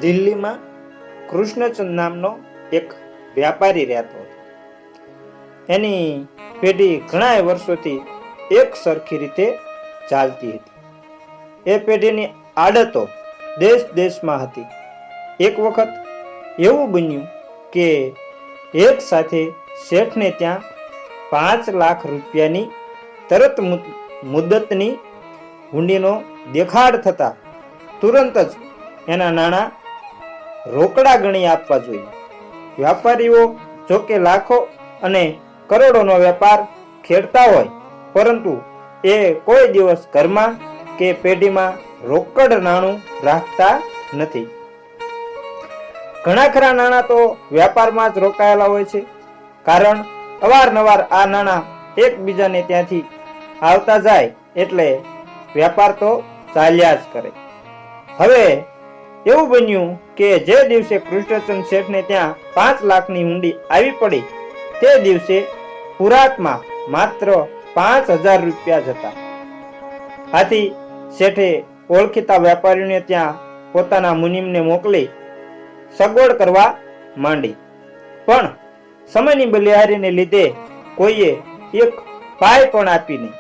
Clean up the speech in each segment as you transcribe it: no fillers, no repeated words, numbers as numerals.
દિલ્હીમાં કૃષ્ણચંદ નામનો એક વ્યાપારી રહેતો હતો. એની પેઢી ઘણા વર્ષોથી એક સરખી રીતે ચાલતી હતી. એ પેઢીની આદતો દેશ દેશમાં હતી. એક વખત એવું બન્યું કે એક સાથે શેઠને ત્યાં 5 લાખ રૂપિયાની તરત મુદતની હુંડીનો દેખાડ થતા તુરંત જ એના નાણાં રોકડા ગણી આપવા જોઈએ. વ્યાપારીઓ જોકે લાખો અને કરોડોનો વેપાર ખેડતા હોય, પરંતુ એ કોઈ દિવસ ઘરમાં કે પેઢીમાં રોકડ નાણું રાખતા નથી. ઘણા ખરા નાણાં તો વેપારમાં જ રોકાયેલા હોય છે, કારણ અવારનવાર આ નાણાં એકબીજાને ત્યાંથી આવતા જાય એટલે વેપાર તો ચાલ્યા જ કરે. હવે એવું બન્યું કે જે દિવસે કૃષ્ણચંદ શેઠને ત્યાં 5 લાખની હુંડી આવી પડી, તે દિવસે પુરાતમાં માત્ર 5000 રૂપિયા જ હતા. આથી શેઠે ઓળખીતા વેપારીઓને ત્યાં પોતાના મુનિમને મોકલી સગવડ કરવા માંડી. પણ સમયની બલિહારીને લીધે કોઈએ એક પાય પણ આપી નહીં.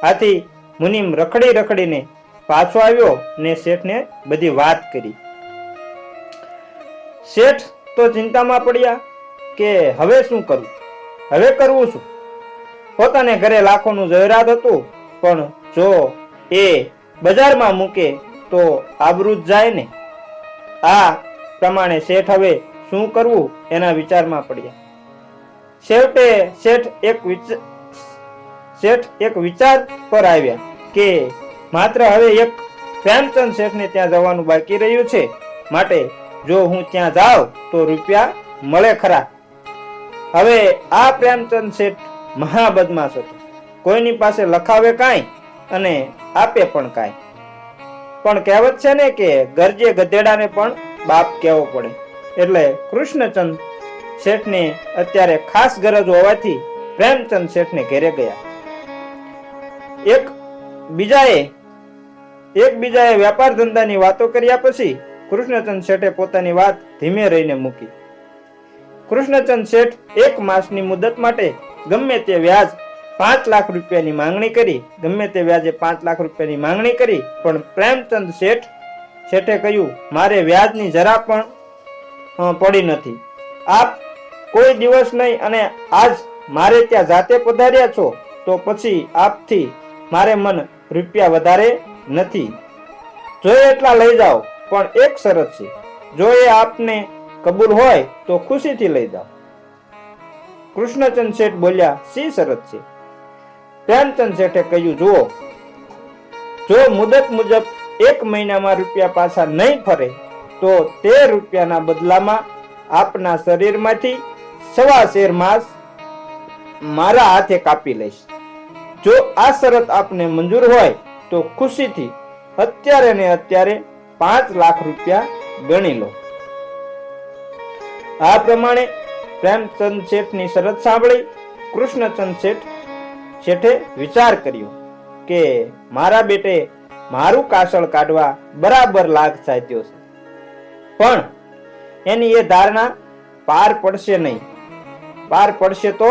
આથી મુનિમ રખડી રખડીને પાછો આવ્યો ને શેઠને બધી વાત કરી. શેઠ તો ચિંતામાં પડ્યા કે હવે શું કરવું, હવે કરવું શું? પોતાને ઘરે લાખોનું જહેરાત હતું, પણ જો એ બજારમાં મૂકે તો આબરૂ જ જાય ને. આ પ્રમાણે શેઠ હવે શું કરવું એના વિચારમાં પડ્યા. છેવટે શેઠ એક વિચાર પર આવ્યા કે માત્ર હવે એક પ્રેમચંદ શેઠને ત્યાં જવાનું બાકી રહ્યું છે, માટે જો હું ત્યાં જાઉં તો રૂપિયા મળે ખરા. હવે આ પ્રેમચંદ શેઠ મહાબદમાશ હતો. કોઈની પાસે લખાવે કાંઈ અને આપે પણ કાંઈ. પણ કહેવત છે ને કે ગરજે ગધેડાને પણ બાપ કહેવો પડે. એટલે કૃષ્ણચંદ શેઠને અત્યારે ખાસ ગરજ હોવાથી પ્રેમચંદ શેઠને ઘેરે ગયા. એકબીજાએ વેપાર ધંધાની વાતો કર્યા પછી કૃષ્ણચંદ શેઠે પોતાની વાત ધીમે રહીને મૂકી. કૃષ્ણચંદ શેઠ 1 માસની મુદત માટે ગમે તે વ્યાજ 5 લાખ રૂપિયાની માંગણી કરી. પણ પ્રેમચંદ શેઠે કહ્યું, મારે વ્યાજની જરા પણ પડી નથી. આપ કોઈ દિવસ નહીં અને આજ મારે ત્યાં જાતે પધાર્યા છો, તો પછી આપથી મારે મન રૂપિયા વધારે નથી. જોઈએ એટલા લઈ જાઓ, પણ એક શરત છે, જો એ આપને કબૂલ હોય તો ખુશીથી લઈ જાઓ. કૃષ્ણચંદ શેઠ બોલ્યા, શી શરત છે? પ્રેમચંદ શેઠે કહ્યું, જુઓ, જો મુદત મુજબ 1 મહિનામાં રૂપિયા પાછા નહીં ફરે તો તે રૂપિયાના બદલામાં આપના શરીરમાંથી 1.25 શેર માંસ મારા હાથે કાપી લઈશ. જો આ શરત આપને મંજૂર હોય તો ખુશીથી અત્યારે ને અત્યારે 5 લાખ રૂપિયા ગણી લો. આ પ્રમાણે પ્રેમચંદ શેઠની શરત સાંભળી કૃષ્ણચંદ શેઠે વિચાર કર્યો કે મારા બેટે મારું કાસળ કાઢવા બરાબર લાગ સાધ્યો છે, પણ એની એ ધારણા પાર પડશે તો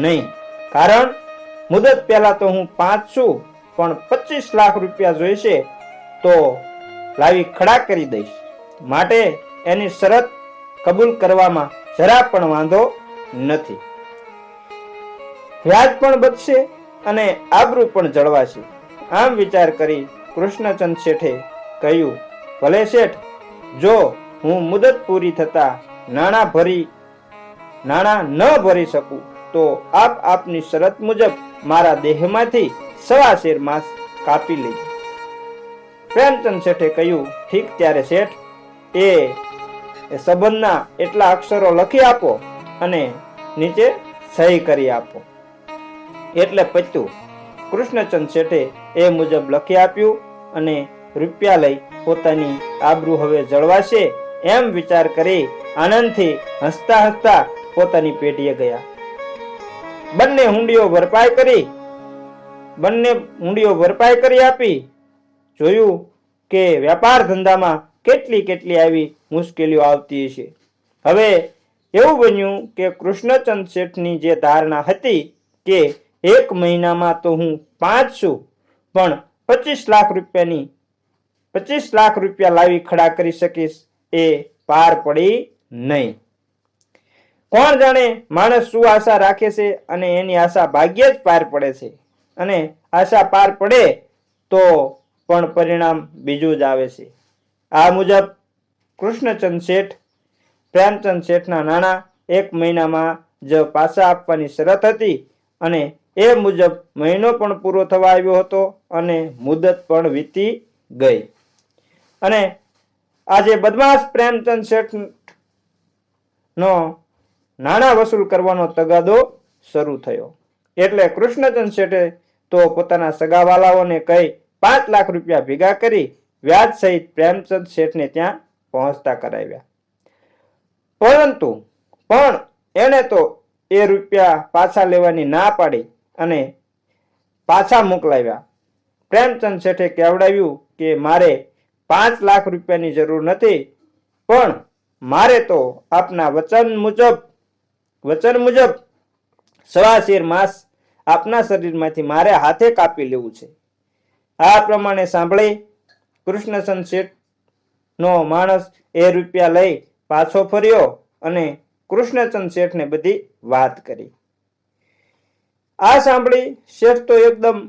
નહીં. કારણ મુદત પહેલા તો હું 5 છું, પણ 25 લાખ રૂપિયા જોઈશે તો લાવી ખડા કરી દઈશ. માટે એની શરત કબૂલ કરવામાં જરા પણ વાંધો નથી. વ્યાજ પણ બચશે અને આબરૂ પણ જળવાશે. આમ વિચાર કરી કૃષ્ણચંદ શેઠે કહ્યું, ભલે શેઠ, જો હું મુદત પૂરી થતા નાણાં ન ભરી શકું તો આપની શરત મુજબ મારા દેહમાંથી 1.25 શેર માંસ કાપી લેજો. પ્રેમચંદ શેઠે કહ્યું, ઠીક, ત્યારે શેઠ એ સંબંધના એટલા અક્ષરો લખી આપો અને નીચે સહી કરી આપો. એટલે પત્યું. કૃષ્ણચંદ શેઠે એ મુજબ લખી આપ્યું અને રૂપિયા લઈ પોતાની આબરૂ હવે જળવાશે એમ વિચાર કરી આનંદથી હસતા હસતા પોતાની પેઢીએ ગયા. બંને હુંડીઓ ભરપાઈ કરી આપી. જોયું કે વેપાર ધંધામાં કેટલી કેટલી આવી મુશ્કેલીઓ આવતી હશે. હવે એવું બન્યું કે કૃષ્ણચંદ શેઠની જે ધારણા હતી કે 1 મહિનામાં તો હું 5 છું, પણ 25 લાખ રૂપિયા લાવી ખડા કરી શકીશ, એ પાર પડી નહીં. કોણ જાણે માણસ શું આશા રાખે છે અને એની આશા ભાગ્યે જ પાર પડે છે, અને આશા પાર પડે તો પણ પરિણામ બીજું જ આવે છે. આ મુજબ કૃષ્ણચંદ શેઠ પ્રેમચંદ શેઠના નાણાં 1 મહિનામાં જ પાછા આપવાની શરત હતી, અને એ મુજબ મહિનો પણ પૂરો થવા આવ્યો હતો અને મુદત પણ વીતી ગઈ. અને આજે બદમાશ પ્રેમચંદ શેઠ નો નાણાં વસૂલ કરવાનો તગાદો શરૂ થયો. એટલે કૃષ્ણચંદ શેઠે તો પોતાના સગાવાલાઓને કહી 5 લાખ રૂપિયા ભેગા કરી વ્યાજ સહિત પ્રેમચંદ શેઠને ત્યાં પહોંચતા કરાવ્યા. પરંતુ પણ એણે તો એ રૂપિયા પાછા લેવાની ના પાડી અને પાછા મોકલાવ્યા. પ્રેમચંદ શેઠે કહેવડાવ્યું કે મારે 5 લાખ રૂપિયાની જરૂર નથી, પણ મારે તો આપના વચન મુજબ 1.25 શેર માંસ આપના શરીરમાંથી મારે હાથે કાપી લેવું છે. આ પ્રમાણે સાંભળી કૃષ્ણચંદ શેઠ નો માણસ એ રૂપિયા લઈ પાછો ફર્યો અને કૃષ્ણચંદ શેઠને બધી વાત કરી. આ સાંભળી શેઠ તો એકદમ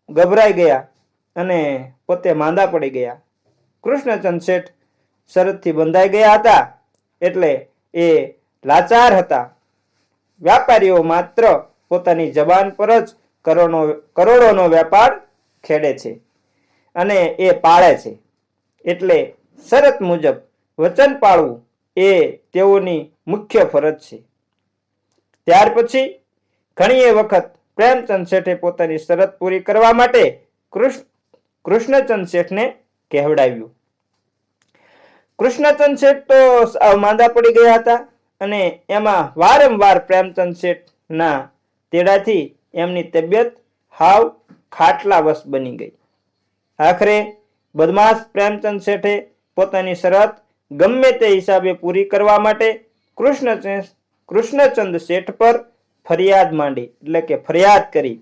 ગભરાઈ ગયા અને પોતે માંદા પડી ગયા. કૃષ્ણચંદ શેઠ શરતથી બંધાઈ ગયા હતા એટલે એ લાચાર હતા. વ્યાપારીઓ માત્ર પોતાની જબાન પર જ કરોડોનો વેપાર ખેડે છે અને એ પાળે છે, એટલે શરત મુજબ વચન પાળવું એ તેઓની મુખ્ય ફરજ છે. ત્યાર પછી ઘણી વખત પ્રેમચંદ શેઠે પોતાની શરત પૂરી કરવા માટે કૃષ્ણચંદ શેઠને કહેવડાવ્યું. કૃષ્ણચંદ શેઠ તો માંદા પડી ગયા હતા અને એમાં વારંવાર પ્રેમચંદ શેઠના તેડાથી એમની તબિયત હાવ ખાટલા વશ બની ગઈ. આખરે બદમાશ પ્રેમચંદ શેઠે પોતાની શરત ગમે તે હિસાબે પૂરી કરવા માટે કૃષ્ણચંદ શેઠ પર ફરિયાદ માંડી, એટલે કે ફરિયાદ કરી.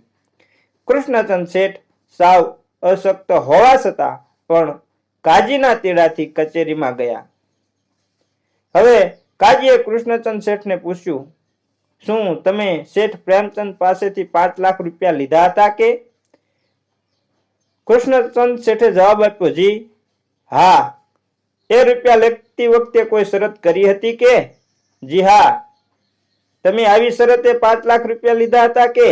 કૃષ્ણચંદ શેઠ સાવ અશક્ત હોવા છતાં પણ કાજીના તેડાથી કચેરીમાં ગયા. હવે કાજીએ કૃષ્ણચંદ શેઠને પૂછ્યું, શું તમે શેઠ પ્રેમચંદ પાસેથી 5 લાખ રૂપિયા લીધા હતા કે? કૃષ્ણચંદ શેઠે જવાબ આપ્યો, જી હા. એ રૂપિયા લેતી વખતે કોઈ શરત કરી હતી કે? જી હા. તમે આવી શરતે 5 લાખ રૂપિયા લીધા હતા કે?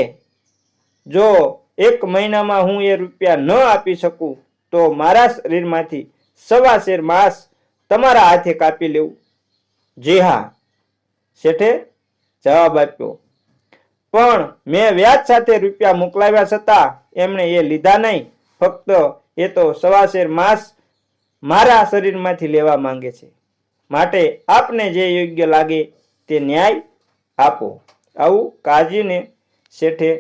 જો 1 મહિનામાં હું એ રૂપિયા ન આપી શકું તો મારા શરીરમાંથી 1.25 શેર માંસ તમારા હાથે કાપી લેવું. જી હા, શેઠે જવાબ આપ્યો. પણ મેં વ્યાજ સાથે રૂપિયા મોકલાવ્યા છતાં એમણે એ લીધા નહીં. ફક્ત એ તો 1.25 શેર માંસ મારા શરીરમાંથી લેવા માંગે છે. માટે આપને જે યોગ્ય લાગે તે ન્યાય આપો. આવું કાજીને શેઠે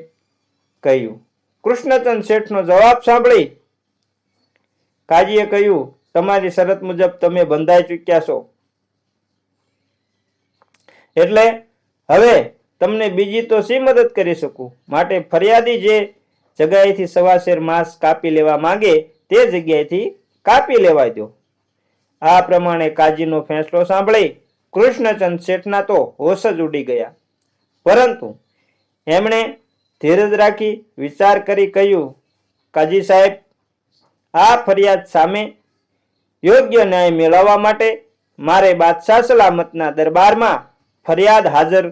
કહ્યું. કૃષ્ણચંદ શેઠનો જવાબ સાંભળી કાજીએ કહ્યું, તમારી શરત મુજબ તમે બંધાઈ ચૂક્યા છો, એટલે હવે તમને બીજી તો શી મદદ કરી શકું. માટે ફરિયાદી જે જગ્યાએથી 1.25 શેર માંસ કાપી લેવા માંગે તે જગ્યાએથી કાપી લેવા દો. આ પ્રમાણે કાજીનો ફેંસલો સાંભળી કૃષ્ણચંદ શેઠના તો હોશ જ ઉડી ગયા. પરંતુ એમણે ધીરજ રાખી વિચાર કરી કહ્યું, કાજી સાહેબ, આ ફરિયાદ સામે યોગ્ય ન્યાય મેળવવા માટે મારે બાદશાહ સલામતના દરબારમાં ફરિયાદ હાજર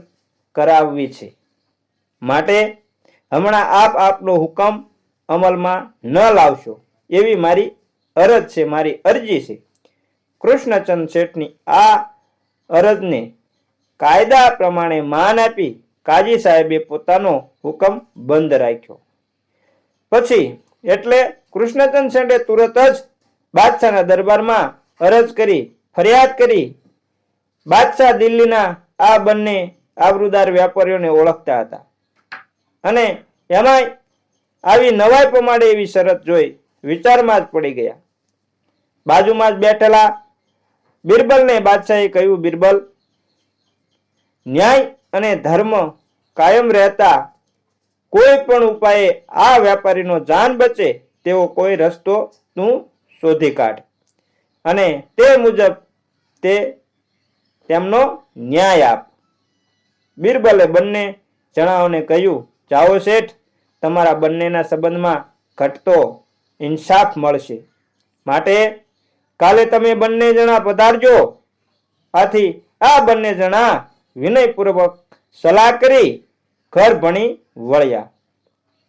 કરાવવી છે. માટે હમણાં આપ આપનો હુકમ અમલમાં ન લાવશો એવી મારી અરજ છે, મારી અરજી છે. કૃષ્ણચંદ શેઠની આ અરજને કાયદા પ્રમાણે માન આપી કાજી સાહેબે પોતાનો હુકમ બંધ રાખ્યો. પછી એટલે કૃષ્ણચંદ શેઠે તુરત જ બાદશાહના દરબારમાં અરજ કરી, ફરિયાદ કરી. બાદશાહ દિલ્હીના આ બંને આબરૂદાર વેપારીઓને ઓળખતા હતા અને એમાંય આવી નવાઈ પમાડે એવી શરત જોઈ વિચારમાં જ પડી ગયા. બાજુમાં જ બેઠેલા બિરબલને બાદશાહે કહ્યું, બિરબલ, ન્યાય અને ધર્મ કાયમ રહેતા કોઈ પણ ઉપાયે આ વેપારીનો જાન બચે તેવો કોઈ રસ્તો તું શોધી કાઢ અને તે મુજબ તેમનો ન્યાય આપ. બિરબલે બંને જણાઓને કહ્યું, જાઓ શેઠ, તમારા બંનેના સંબંધમાં ઘટતો ઇન્સાફ મળશે, માટે કાલે તમે બંને જણા પધારજો. આથી આ બંને જણા વિનયપૂર્વક સલાહ કરી ઘર ભણી વળ્યા.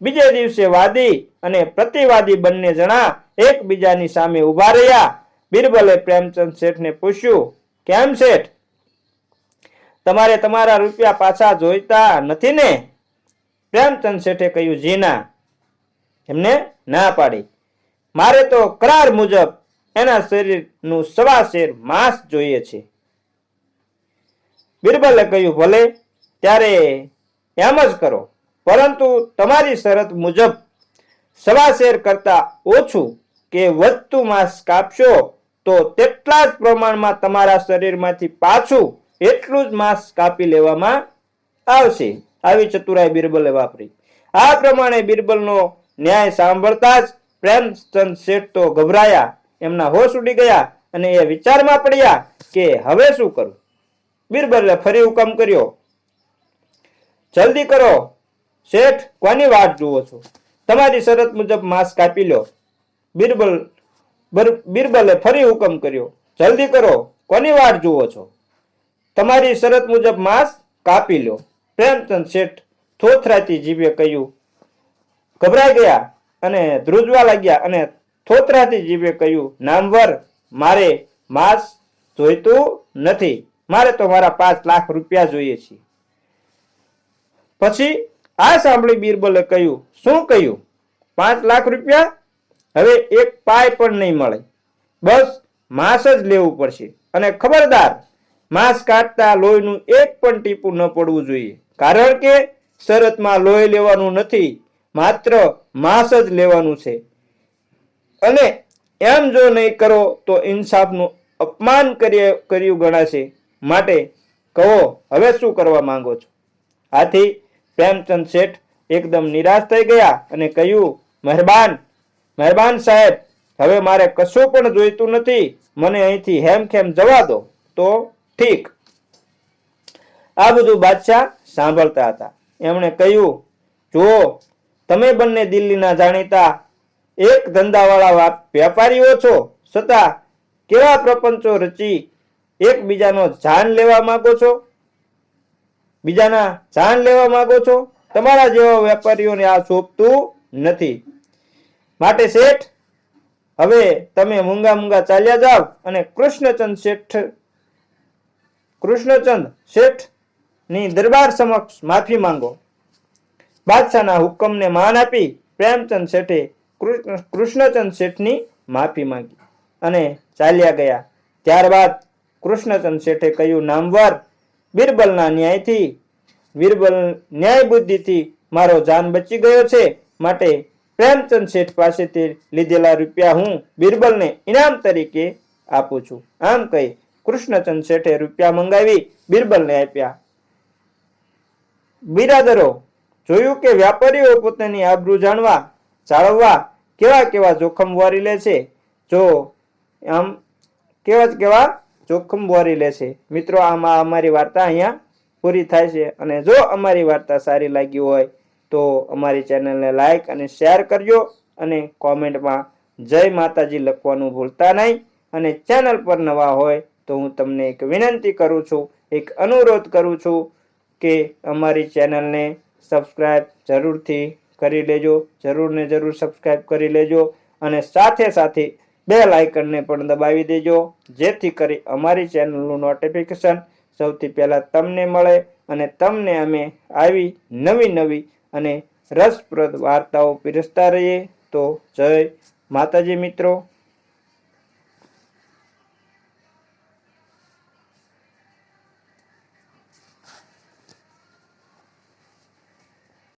બીજે દિવસે વાદી અને પ્રતિવાદી બંને જણા એકબીજાની સામે ઉભા રહ્યા. બિરબલે પ્રેમચંદ શેઠને પૂછ્યું, કેમ શેઠ, તમારે તમારા રૂપિયા પાછા જોઈતા નથી ને? પ્રેમચંદ શેઠે કહ્યું, જી ના. એમને ના પાડી. મારે તો કરાર મુજબ એના શરીરનું 1.25 શેર માંસ જોઈએ છે. બિરબલે કહ્યું, ભલે, ત્યારે એમ જ કરો, પરંતુ તમારી શરત મુજબ 1.25 શેર કરતા ઓછું કે વધતું માંસ કાપશો તો તેટલા જ પ્રમાણમાં તમારા શરીરમાંથી પાછું એટલું જ માંસ કાપી લેવામાં આવશે. આવી ચતુરાઈ બિરબલે વાપરી. આ પ્રમાણે બિરબલનો ન્યાય સાંભળતા જ પ્રેમચંદ શેઠ તો ગભરાયા, એમના હોશ ઉડી ગયા અને એ વિચારમાં પડ્યા કે હવે શું કરું. બિરબલે ફરી હુકમ કર્યો, જલ્દી કરો શેઠ, કોની વાટ જુઓ છો? તમારી શરત મુજબ માંસ કાપી લો. બિરબલે ફરી હુકમ કર્યો, જલ્દી કરો, કોની વાટ જુઓ છો? તમારી શરત મુજબ માંસ કાપી લો. પ્રેમચંદ શેઠ થોથરાતી જીભે કહ્યું, ગભરાઈ ગયા અને ધ્રુજવા લાગ્યા અને થોથરાતી જીભે કહ્યું, નામવર, મારે માંસ જોઈતું નથી, મારે તો મારા 5 લાખ રૂપિયા જોઈએ છે. પછી આ સાંભળી બિરબલે કહ્યું, શું કહ્યું? 5 લાખ રૂપિયા? હવે એક પાય પણ નહીં મળે, બસ માંસ જ લેવું પડશે. અને ખબરદાર, માંસ કાઢતા લોહીનું એક પણ ટીપું ન પડવું જોઈએ, કારણ કે શરતમાં લોહી લેવાનું નથી, માત્ર માંસ જ લેવાનું છે. અને એમ જો નહીં કરો તો ઇન્સાફનું અપમાન કર્યું ગણાશે. માટે કહો, હવે શું કરવા માંગો છો? આથી પ્રેમચંદ શેઠ એકદમ નિરાશ થઈ ગયા અને કહ્યું, મહેરબાન સાહેબ, હવે મારે કશું પણ જોઈતું નથી, મને અહીંથી હેમખેમ જવા દો તો ઠીક. આ બધું બાદશાહ સાંભળતા હતા. એમણે કહ્યું, જુઓ, તમે બંને દિલ્હીના જાણીતા એક ધંધાવાળા વેપારીઓ છો, છતાં કેવા પ્રપંચો રચી એકબીજાનો જાન લેવા માંગો છો? બીજાના જાન લેવા માંગો છો? તમારા જેવા વેપારીઓને આ શોભતું નથી. માટે શેઠ, હવે તમે મૂંગા ચાલ્યા જાવ અને કૃષ્ણચંદ શેઠ ની દરબાર સમક્ષ માફી માંગો. બાદશાહના હુકમને માન આપી પ્રેમચંદ શેઠે કૃષ્ણચંદ શેઠની માફી માંગી અને ચાલ્યા ગયા. ત્યારબાદ કૃષ્ણચંદ શેઠે કહ્યું, નામવર, બિરબલના ન્યાય બુદ્ધિથી મારો જાન બચી ગયો છે, માટે પ્રેમચંદ શેઠ પાસેથી લીધેલા રૂપિયા હું બિરબલને ઇનામ તરીકે આપું છું. આમ કહી કૃષ્ણચંદ શેઠે રૂપિયા મંગાવી બિરબલને આપ્યા. બિરાદરો, જોયું કે વેપારીઓ પોતાની આબરૂ જાળવવા કેવા જોખમ વારી લે છે. જો આમ કેવા જોખમ વારી લે છે. મિત્રો, આમાં અમારી વાર્તા અહીંયા પૂરી થાય છે. અને જો અમારી વાર્તા સારી લાગી હોય તો અમારી ચેનલને લાઈક અને શેર કરજો અને કોમેન્ટમાં જય માતાજી લખવાનું ભૂલતા નહીં. અને ચેનલ પર નવા હોય તો હું તમને એક વિનંતી કરું છું, એક અનુરોધ કરું છું કે અમારી ચેનલને સબસ્ક્રાઈબ જરૂરથી કરી લેજો. જરૂર સબસ્ક્રાઈબ કરી લેજો અને સાથે બેલ આઇકનને પણ દબાવી દેજો, જેથી કરી અમારી ચેનલનું નોટિફિકેશન સૌથી પહેલા તમને મળે અને તમને અમે આવી નવી અને રસપ્રદ વાર્તાઓ પીરસતા રહીએ. તો જય માતાજી મિત્રો.